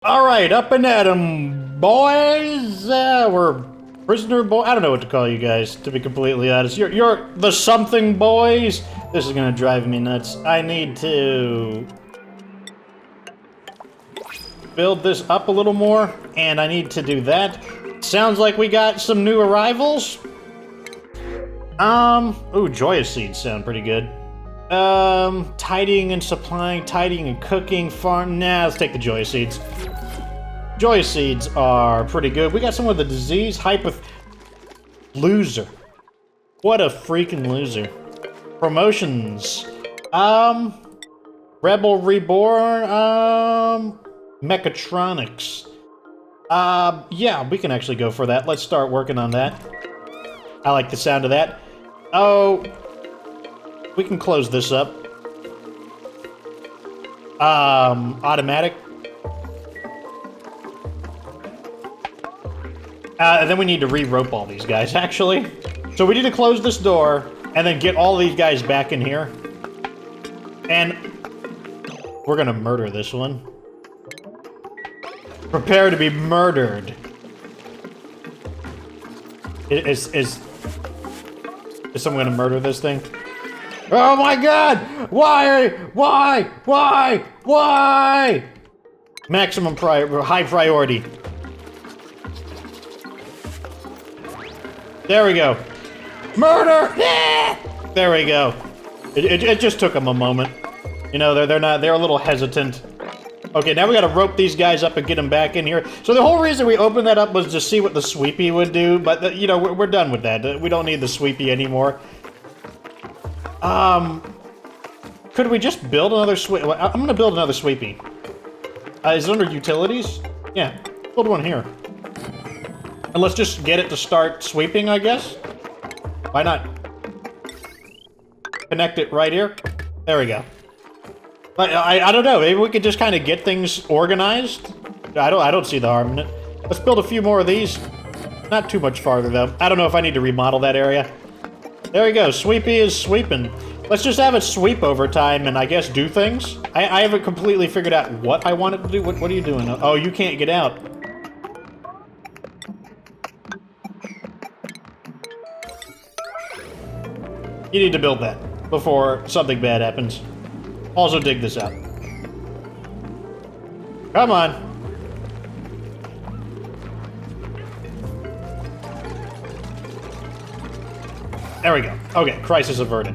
Alright, up and at 'em, boys! We're prisoner boy. I don't know what to call you guys, to be completely honest. You're the something boys! This is gonna drive me nuts. I need to build this up a little more, and I need to do that. Sounds like we got some new arrivals. Ooh, joyous seeds sound pretty good. Tidying and supplying, tidying and cooking, farm. Nah, let's take the joyous seeds. Joy seeds are pretty good. We got someone with a disease, loser. What a freaking loser. Promotions. Rebel Reborn, Mechatronics. Yeah, we can actually go for that. Let's start working on that. I like the sound of that. Oh, we can close this up. Automatic. And then we need to re-rope all these guys, actually. So we need to close this door, and then get all these guys back in here. And we're gonna murder this one. Prepare to be murdered. Is someone gonna murder this thing? Oh my god! Why? Maximum high priority. There we go. Murder! There we go. It just took them a moment. You know, they're a little hesitant. Okay, now we gotta rope these guys up and get them back in here. So the whole reason we opened that up was to see what the sweepy would do, but you know, we're done with that. We don't need the sweepy anymore. Could we just build another I'm gonna build another sweepy. Is it under utilities? Yeah, build one here. And let's just get it to start sweeping, I guess? Why not? Connect it right here. There we go. I don't know, maybe we could just kind of get things organized? I don't see the harm in it. Let's build a few more of these. Not too much farther, though. I don't know if I need to remodel that area. There we go, sweepy is sweeping. Let's just have it sweep over time and I guess do things. I haven't completely figured out what I want it to do. What are you doing? Oh, you can't get out. You need to build that before something bad happens. Also dig this out. Come on. There we go. Okay, crisis averted.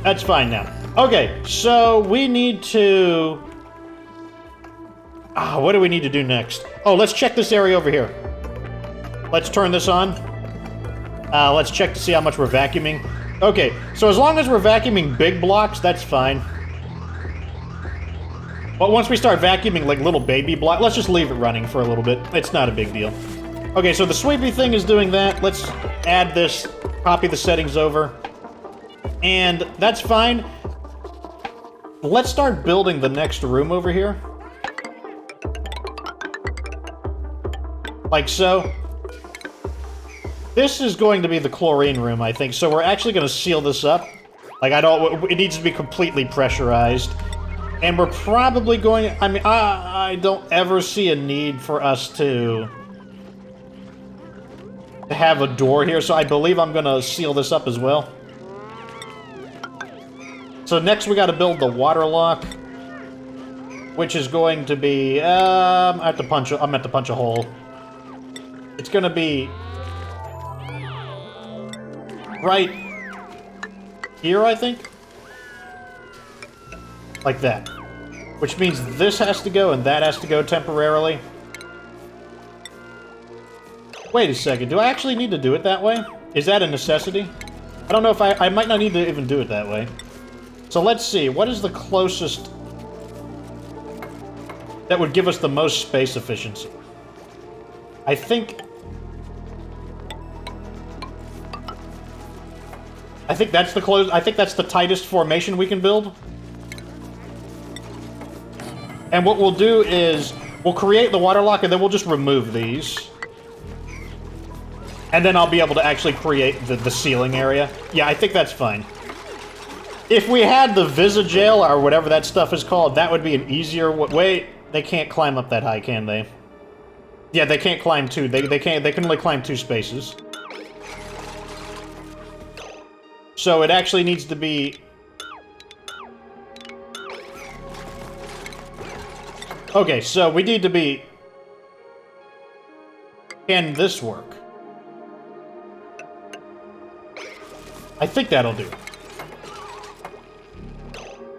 That's fine now. Okay, so we need to... what do we need to do next? Oh, let's check this area over here. Let's turn this on. Let's check to see how much we're vacuuming. Okay, so as long as we're vacuuming big blocks, that's fine. But once we start vacuuming like little baby blocks, let's just leave it running for a little bit. It's not a big deal. Okay, so the sweepy thing is doing that. Let's add this, copy the settings over. And that's fine. Let's start building the next room over here. Like so. This is going to be the chlorine room, I think. So we're actually going to seal this up. Like, it needs to be completely pressurized. And we're probably going, I mean, I don't ever see a need for us to have a door here. So I believe I'm going to seal this up as well. So next we got to build the water lock. Which is going to be, I'm at to punch a hole. It's going to be... right here, I think? Like that. Which means this has to go and that has to go temporarily. Wait a second, do I actually need to do it that way? Is that a necessity? I don't know if I might not need to even do it that way. So let's see, what is the closest that would give us the most space efficiency? I think that's the tightest formation we can build. And what we'll do is, we'll create the water lock and then we'll just remove these. And then I'll be able to actually create the ceiling area. Yeah, I think that's fine. If we had the Visagel, or whatever that stuff is called, that would be an easier way. They can't climb up that high, can they? Yeah, they can't climb 2. They can't. They can only climb 2 spaces. So it actually needs to be... Okay, so we need to be... Can this work? I think that'll do.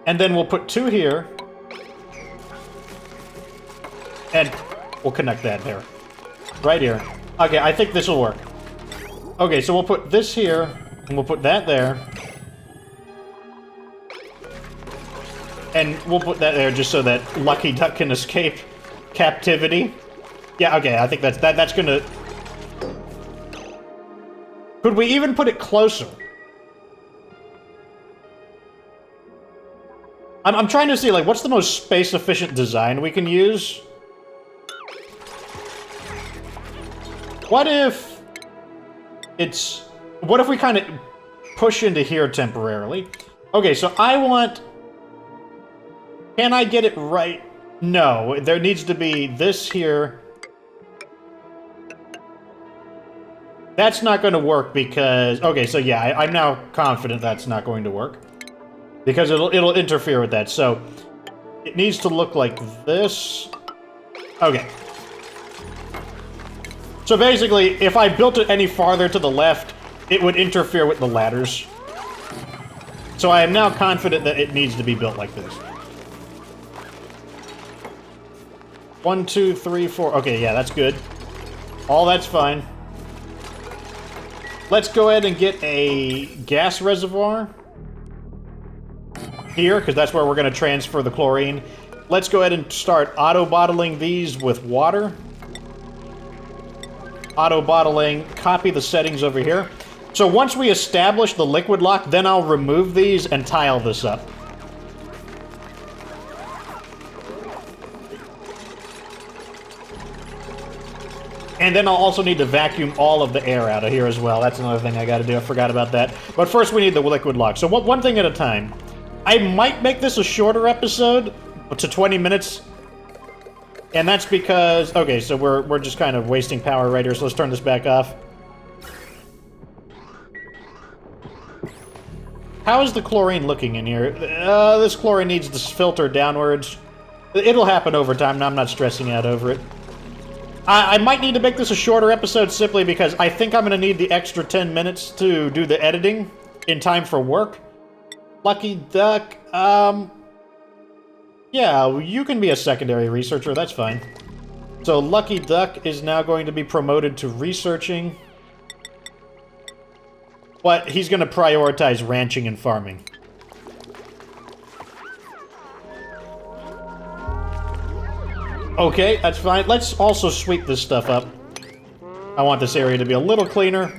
And then we'll put 2 here. And we'll connect that there. Right here. Okay, I think this will work. Okay, so we'll put this here, and we'll put that there. And we'll put that there just so that Lucky Duck can escape captivity. Yeah, okay, I think that's gonna... Could we even put it closer? I'm trying to see, like, what's the most space-efficient design we can use? What if it's... What if we kind of push into here temporarily? Okay, so I want... Can I get it right? No, there needs to be this here. That's not going to work because... Okay, so yeah, I'm now confident that's not going to work. Because it'll interfere with that, so... It needs to look like this. Okay. So basically, if I built it any farther to the left, it would interfere with the ladders. So I am now confident that it needs to be built like this. 1, 2, 3, 4... Okay, yeah, that's good. All that's fine. Let's go ahead and get a gas reservoir. Here, because that's where we're going to transfer the chlorine. Let's go ahead and start auto-bottling these with water. Auto-bottling, copy the settings over here. So once we establish the liquid lock, then I'll remove these and tile this up. And then I'll also need to vacuum all of the air out of here as well. That's another thing I gotta do. I forgot about that. But first we need the liquid lock. So one thing at a time. I might make this a shorter episode, to 20 minutes. And that's because... Okay, so we're just kind of wasting power right here, so let's turn this back off. How is the chlorine looking in here? This chlorine needs to filter downwards. It'll happen over time, and I'm not stressing out over it. I might need to make this a shorter episode simply because I think I'm going to need the extra 10 minutes to do the editing in time for work. Lucky Duck, yeah, you can be a secondary researcher, that's fine. So Lucky Duck is now going to be promoted to researching. But he's going to prioritize ranching and farming. Okay, that's fine. Let's also sweep this stuff up. I want this area to be a little cleaner.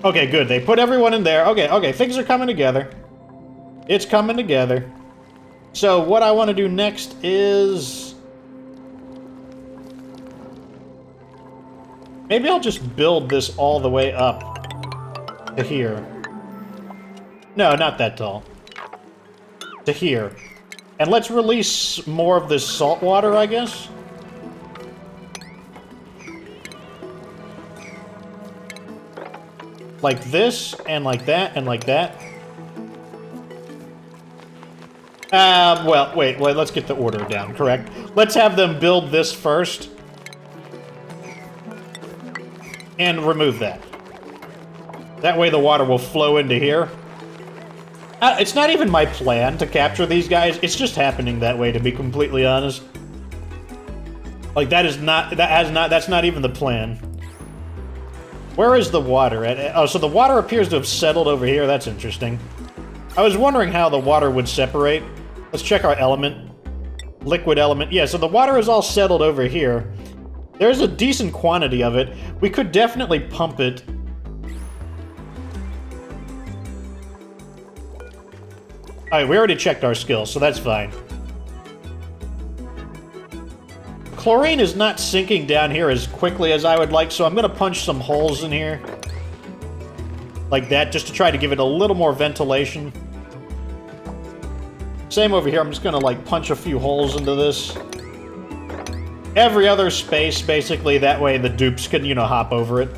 Okay, good. They put everyone in there. Okay, things are coming together. It's coming together. So what I want to do next is... Maybe I'll just build this all the way up to here. No, not that tall. To here. And let's release more of this salt water, I guess. Like this, and like that, and like that. Well, wait, let's get the order down, correct? Let's have them build this first. And remove that. That way the water will flow into here. It's not even my plan to capture these guys. It's just happening that way, to be completely honest. Like, that's not even the plan. Where is the water at? Oh, so the water appears to have settled over here. That's interesting. I was wondering how the water would separate. Let's check our element. Liquid element. Yeah, so the water is all settled over here. There's a decent quantity of it. We could definitely pump it. Alright, we already checked our skills, so that's fine. Chlorine is not sinking down here as quickly as I would like, so I'm going to punch some holes in here. Like that, just to try to give it a little more ventilation. Same over here. I'm just gonna, like, punch a few holes into this. Every other space, basically, that way the dupes can, you know, hop over it.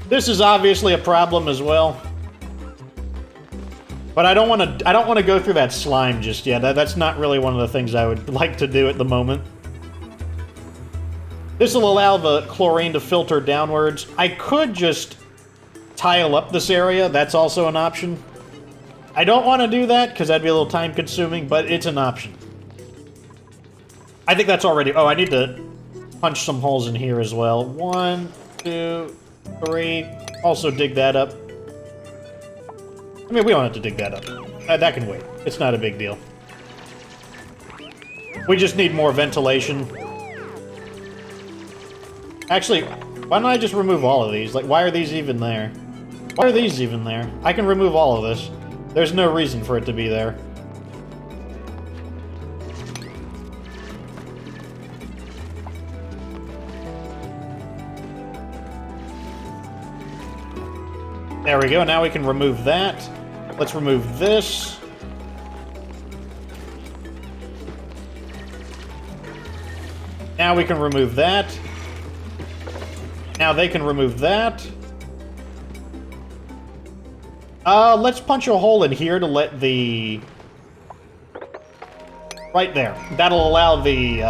This is obviously a problem as well. But I don't want to go through that slime just yet. That's not really one of the things I would like to do at the moment. This will allow the chlorine to filter downwards. I could just tile up this area. That's also an option. I don't want to do that because that'd be a little time consuming, but it's an option. I think that's already... Oh, I need to punch some holes in here as well. 1, 2, 3. Also dig that up. I mean, we don't have to dig that up. That can wait. It's not a big deal. We just need more ventilation. Actually, why don't I just remove all of these? Like, why are these even there? Why are these even there? I can remove all of this. There's no reason for it to be there. There we go. Now we can remove that. Let's remove this. Now we can remove that. Now they can remove that. Let's punch a hole in here to let the... Right there. That'll allow the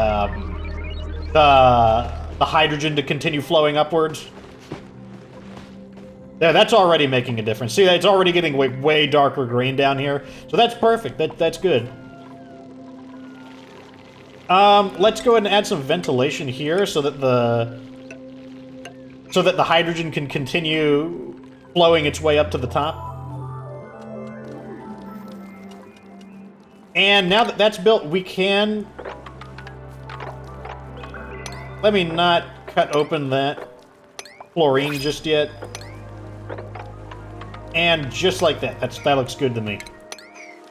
hydrogen to continue flowing upwards. There, that's already making a difference. See, it's already getting way darker green down here. So that's perfect. That's good. Let's go ahead and add some ventilation here so that the hydrogen can continue flowing its way up to the top. And now that that's built, we can... Let me not cut open that chlorine just yet. And just like that. That looks good to me.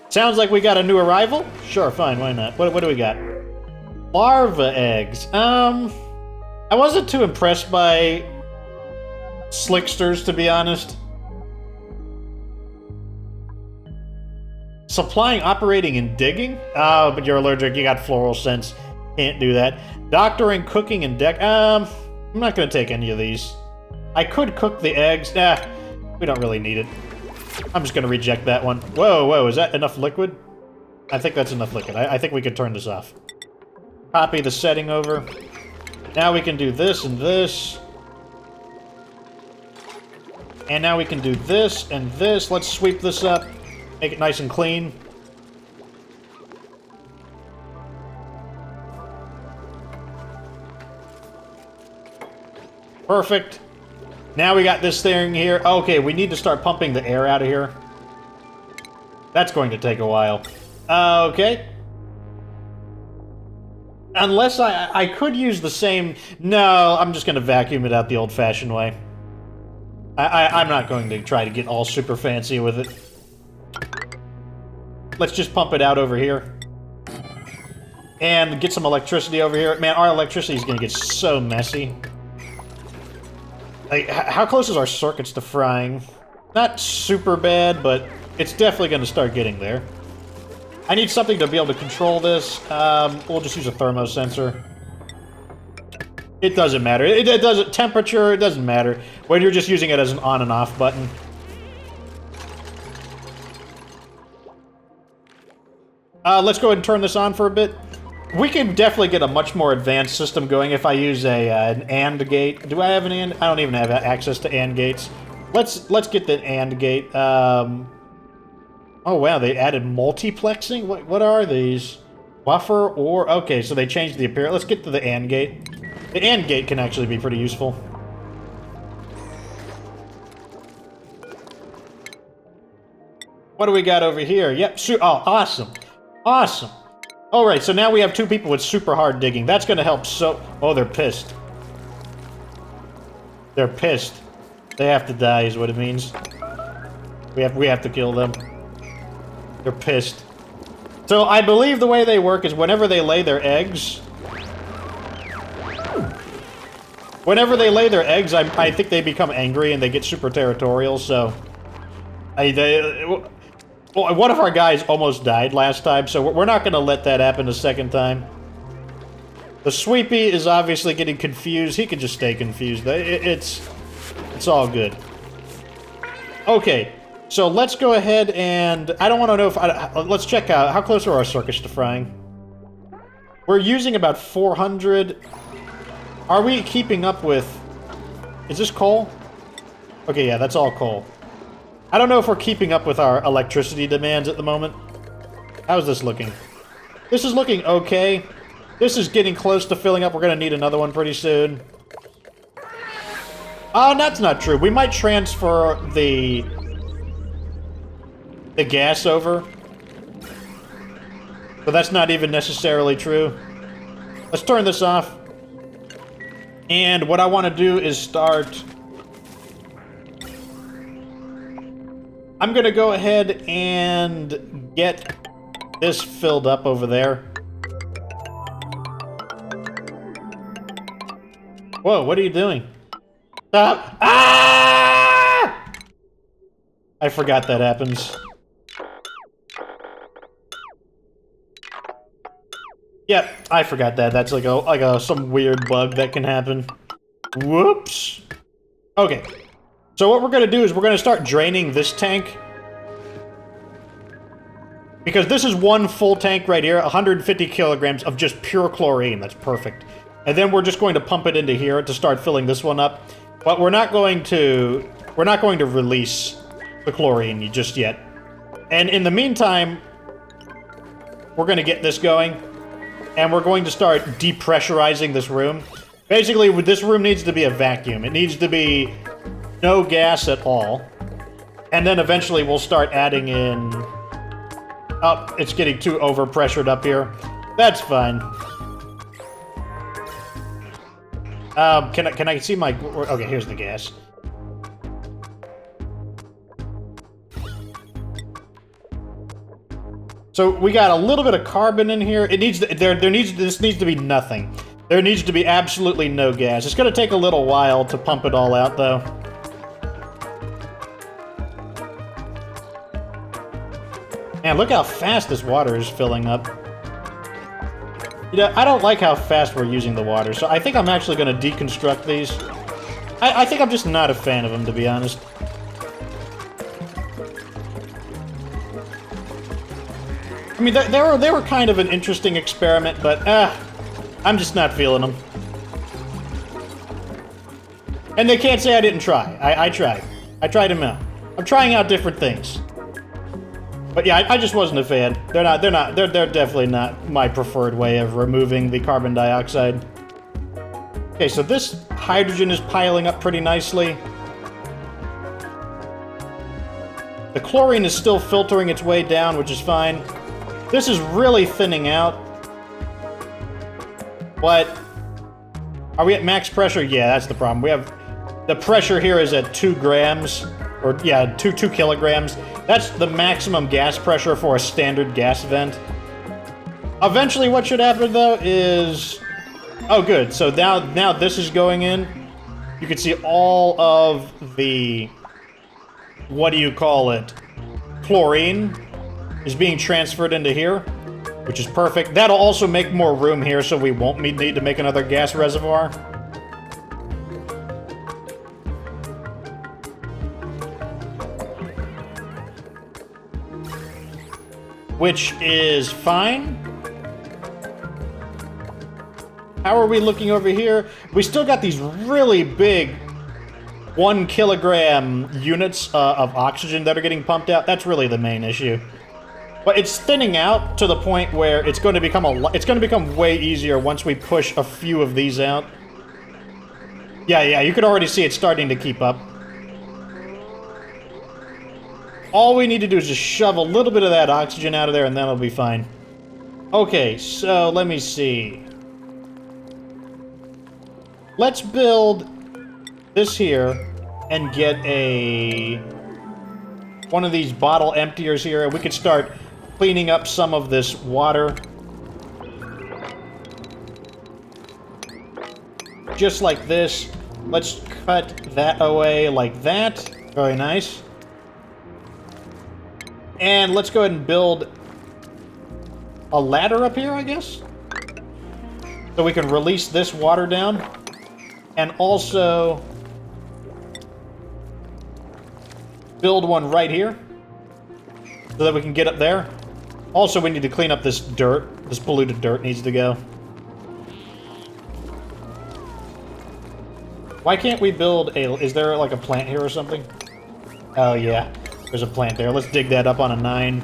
Sounds like we got a new arrival? Sure, fine, why not? What do we got? Larva eggs. I wasn't too impressed by slicksters, to be honest. Supplying, operating, and digging? Oh, but you're allergic. You got floral scents. Can't do that. Doctoring, cooking, and I'm not going to take any of these. I could cook the eggs. We don't really need it. I'm just going to reject that one. Whoa, is that enough liquid? I think that's enough liquid. I think we could turn this off. Copy the setting over. Now we can do this and this. And now we can do this and this. Let's sweep this up. Make it nice and clean. Perfect. Now we got this thing here. Okay, we need to start pumping the air out of here. That's going to take a while. Okay. Unless I could use the same... No, I'm just going to vacuum it out the old-fashioned way. I'm not going to try to get all super fancy with it. Let's just pump it out over here. And get some electricity over here. Man, our electricity is going to get so messy. Like, how close is our circuits to frying? Not super bad, but it's definitely going to start getting there. I need something to be able to control this. We'll just use a thermo sensor. It doesn't matter. It doesn't... Temperature, it doesn't matter. When you're just using it as an on and off button. Let's go ahead and turn this on for a bit. We can definitely get a much more advanced system going if I use an AND gate. Do I have an AND? I don't even have access to AND gates. Let's get the AND gate. Oh wow, they added multiplexing? What are these? Buffer or... Okay, so they changed the appearance. Let's get to the AND gate. The AND gate can actually be pretty useful. What do we got over here? Yep, oh, awesome. Awesome. Alright, so now we have two people with super hard digging. That's gonna help so... Oh, they're pissed. They're pissed. They have to die is what it means. We have to kill them. They're pissed. So I believe the way they work is whenever they lay their eggs... Whenever they lay their eggs, I think they become angry and they get super territorial, so... Well, one of our guys almost died last time, so we're not going to let that happen a second time. The Sweepy is obviously getting confused. He can just stay confused. It's all good. Okay, so let's go ahead and... I don't want to know if... let's check out... How close are our circuits to frying? We're using about 400. Are we keeping up with... Is this coal? Okay, yeah, that's all coal. I don't know if we're keeping up with our electricity demands at the moment. How's this looking? This is looking okay. This is getting close to filling up. We're gonna need another one pretty soon. Oh, that's not true. We might transfer the gas over. But that's not even necessarily true. Let's turn this off. And what I want to do is start... I'm gonna go ahead and get this filled up over there. Whoa, what are you doing? Stop! Ah! I forgot that happens. Yep, I forgot that. That's like some weird bug that can happen. Whoops. Okay. So what we're gonna do is we're gonna start draining this tank. Because this is one full tank right here, 150 kilograms of just pure chlorine. That's perfect. And then we're just going to pump it into here to start filling this one up. But we're not going to release the chlorine just yet. And in the meantime, we're gonna get this going. And we're going to start depressurizing this room. Basically, this room needs to be a vacuum. It needs to be no gas at all. And then eventually we'll start adding in... Oh, it's getting too overpressured up here. That's fine. Can I see my... Okay, here's the gas. So we got a little bit of carbon in here. It needs to, this needs to be nothing. There needs to be absolutely no gas. It's going to take a little while to pump it all out, though. Man, look how fast this water is filling up. You know, I don't like how fast we're using the water, so I think I'm actually going to deconstruct these. I think I'm just not a fan of them, to be honest. I mean, they were kind of an interesting experiment, but, I'm just not feeling them. And they can't say I didn't try. I tried. I tried them out. I'm trying out different things. But yeah, I just wasn't a fan. They're definitely not my preferred way of removing the carbon dioxide. Okay, so this hydrogen is piling up pretty nicely. The chlorine is still filtering its way down, which is fine. This is really thinning out. But are we at max pressure? Yeah, that's the problem. We have the pressure here is at 2 grams, or yeah, 2 kilograms. That's the maximum gas pressure for a standard gas vent. Eventually, what should happen though is, oh, good. So now this is going in. You can see all of the, what do you call it? Chlorine is being transferred into here, which is perfect. That'll also make more room here, so we won't need to make another gas reservoir. Which is fine. How are we looking over here? We still got these really big 1 kilogram units of oxygen that are getting pumped out. That's really the main issue. But it's thinning out to the point where it's going to become way easier once we push a few of these out. Yeah, you could already see it starting to keep up. All we need to do is just shove a little bit of that oxygen out of there and then it'll be fine. Okay, so let me see. Let's build this here and get one of these bottle emptiers here, and we could start cleaning up some of this water. Just like this. Let's cut that away like that. Very nice. And let's go ahead and build a ladder up here, I guess? So we can release this water down. And also build one right here so that we can get up there. Also, we need to clean up this dirt. This polluted dirt needs to go. Why can't we build a... Is there like a plant here or something? Oh, yeah. There's a plant there. Let's dig that up on a 9.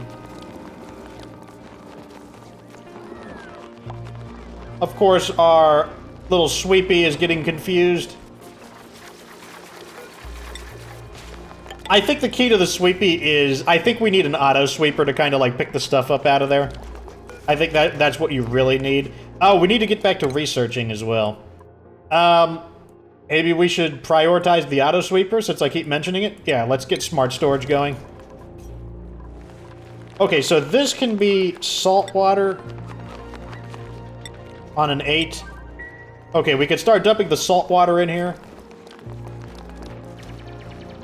Of course, our little sweepy is getting confused. I think the key to the sweepy is... I think we need an auto sweeper to kind of like pick the stuff up out of there. I think that's what you really need. Oh, we need to get back to researching as well. Maybe we should prioritize the auto sweeper since I keep mentioning it. Yeah, let's get smart storage going. Okay, so this can be salt water on an 8. Okay, we could start dumping the salt water in here.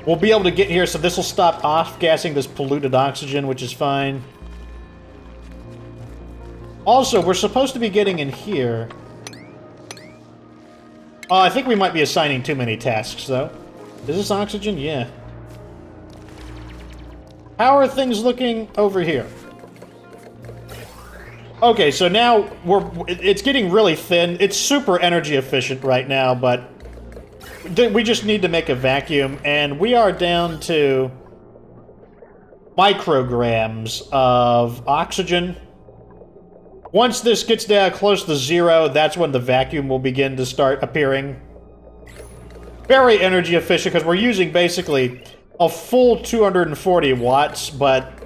We'll be able to get here, so this will stop off-gassing this polluted oxygen, which is fine. Also, we're supposed to be getting in here. Oh, I think we might be assigning too many tasks, though. Is this oxygen? Yeah. How are things looking over here? Okay, so now it's getting really thin. It's super energy efficient right now, but we just need to make a vacuum, and we are down to micrograms of oxygen. Once this gets down close to 0, that's when the vacuum will begin to start appearing. Very energy efficient, because we're using basically a full 240 watts, but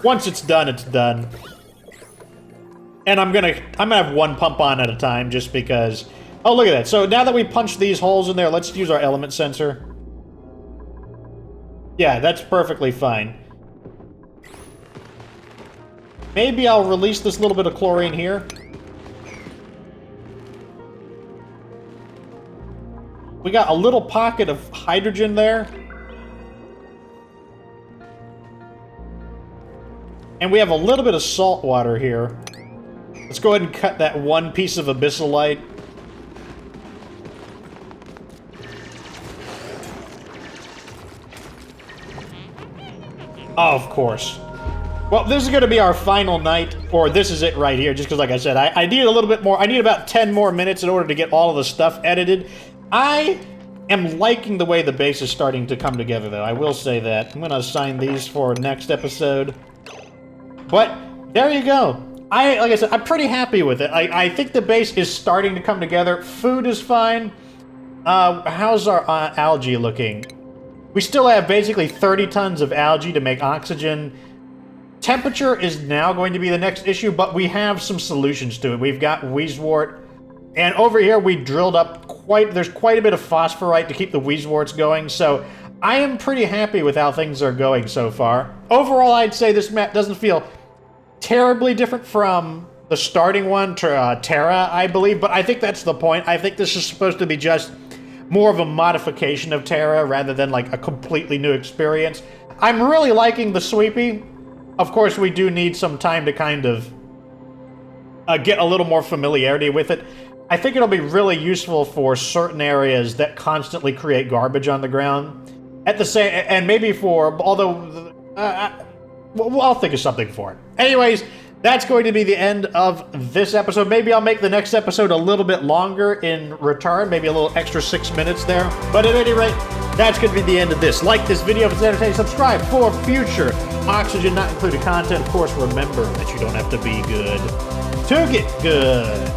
once it's done, it's done. And I'm gonna have one pump on at a time, just because... Oh, look at that. So now that we punched these holes in there, let's use our element sensor. Yeah, that's perfectly fine. Maybe I'll release this little bit of chlorine here. We got a little pocket of hydrogen there. And we have a little bit of salt water here. Let's go ahead and cut that one piece of abyssalite. Oh, of course. Well, this is going to be our final night, or this is it right here, just because, like I said, I need a little bit more. I need about 10 more minutes in order to get all of the stuff edited. I am liking the way the base is starting to come together, though. I will say that. I'm going to assign these for next episode. But there you go. Like I said, I'm pretty happy with it. I think the base is starting to come together. Food is fine. How's our algae looking? We still have basically 30 tons of algae to make oxygen. Temperature is now going to be the next issue, but we have some solutions to it. We've got Wheezewort, and over here we drilled up there's quite a bit of phosphorite to keep the Wheezeworts going, so I am pretty happy with how things are going so far. Overall, I'd say this map doesn't feel terribly different from the starting one, Terra, I believe, but I think that's the point. I think this is supposed to be just more of a modification of Terra rather than like a completely new experience. I'm really liking the sweepy. Of course, we do need some time to kind of get a little more familiarity with it. I think it'll be really useful for certain areas that constantly create garbage on the ground. At the same, and maybe for, although, I'll think of something for it. Anyways, that's going to be the end of this episode. Maybe I'll make the next episode a little bit longer in return, maybe a little extra 6 minutes there. But at any rate, that's going to be the end of this. Like this video if it's entertaining, subscribe for future Oxygen Not Included content. Of course, remember that you don't have to be good to get good.